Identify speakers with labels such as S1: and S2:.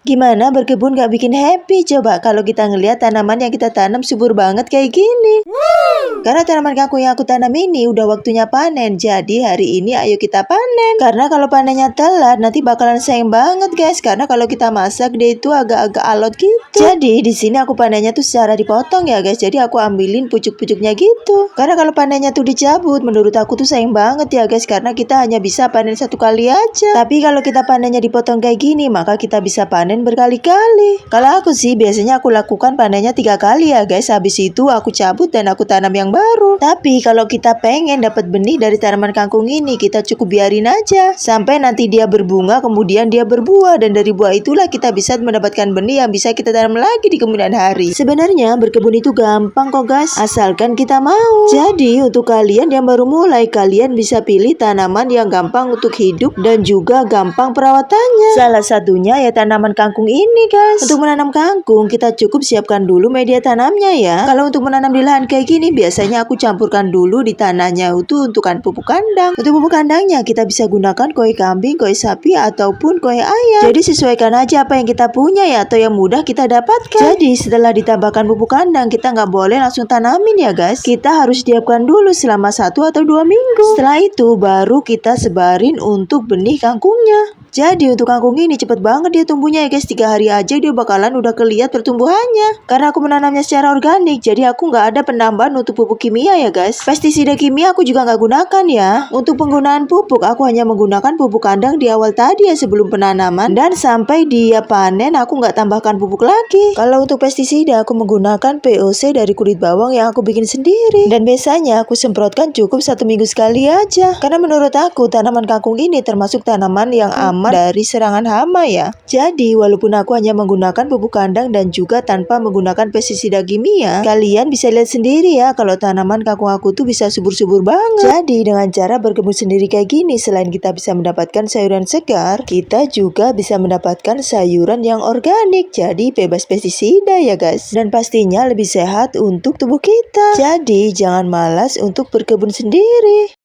S1: Gimana berkebun gak bikin happy coba kalau kita ngelihat tanaman yang kita tanam subur banget kayak gini. Karena tanaman kangkung yang aku tanam ini udah waktunya panen. Jadi hari ini ayo kita panen. Karena kalau panennya telat nanti bakalan sayang banget guys. Karena kalau kita masak dia itu agak-agak alot gitu. Jadi di sini aku panennya tuh secara dipotong ya guys. Jadi aku ambilin pucuk-pucuknya gitu. Karena kalau panennya tuh dicabut menurut aku tuh sayang banget ya guys. Karena kita hanya bisa panen satu kali aja. Tapi kalau kita panennya dipotong kayak gini maka kita bisa panen berkali-kali. Kalau aku sih biasanya aku lakukan panennya 3 kali ya guys. Habis itu aku cabut dan aku tanam yang baru. Tapi kalau kita pengen dapat benih dari tanaman kangkung ini, kita cukup biarin aja sampai nanti dia berbunga, kemudian dia berbuah, dan dari buah itulah kita bisa mendapatkan benih yang bisa kita tanam lagi di kemudian hari. Sebenarnya berkebun itu gampang kok guys, asalkan kita mau. Jadi untuk kalian yang baru mulai, kalian bisa pilih tanaman yang gampang untuk hidup dan juga gampang perawatannya. Salah satunya ya tanaman kangkung ini guys. Untuk menanam kangkung kita cukup siapkan dulu media tanamnya ya. Kalau untuk menanam di lahan kayak gini biasanya aku campurkan dulu di tanahnya itu untuk pupuk kandang. Untuk pupuk kandangnya kita bisa gunakan koi kambing, koi sapi ataupun koi ayam. Jadi sesuaikan aja apa yang kita punya ya atau yang mudah kita dapatkan. Jadi setelah ditambahkan pupuk kandang kita nggak boleh langsung tanamin ya guys. Kita harus diamkan dulu selama 1 atau 2 minggu. Setelah itu baru kita sebarin untuk benih kangkungnya. Jadi untuk kangkung ini cepet banget dia tumbuhnya ya guys. 3 hari aja dia bakalan udah kelihatan pertumbuhannya. Karena aku menanamnya secara organik, jadi aku nggak ada penambahan untuk pupuk kimia ya guys. Pestisida kimia aku juga nggak gunakan ya. Untuk penggunaan pupuk aku hanya menggunakan pupuk kandang di awal tadi ya sebelum penanaman. Dan sampai dia panen aku nggak tambahkan pupuk lagi. Kalau untuk pestisida aku menggunakan POC dari kulit bawang yang aku bikin sendiri. Dan biasanya aku semprotkan cukup 1 minggu sekali aja. Karena menurut aku tanaman kangkung ini termasuk tanaman yang aman dari serangan hama ya. Jadi walaupun aku hanya menggunakan pupuk kandang dan juga tanpa menggunakan pestisida kimia, kalian bisa lihat sendiri ya kalau tanaman kangkung aku tuh bisa subur-subur banget. Jadi dengan cara berkebun sendiri kayak gini, selain kita bisa mendapatkan sayuran segar, kita juga bisa mendapatkan sayuran yang organik. Jadi bebas pestisida ya guys. Dan pastinya lebih sehat untuk tubuh kita. Jadi jangan malas untuk berkebun sendiri.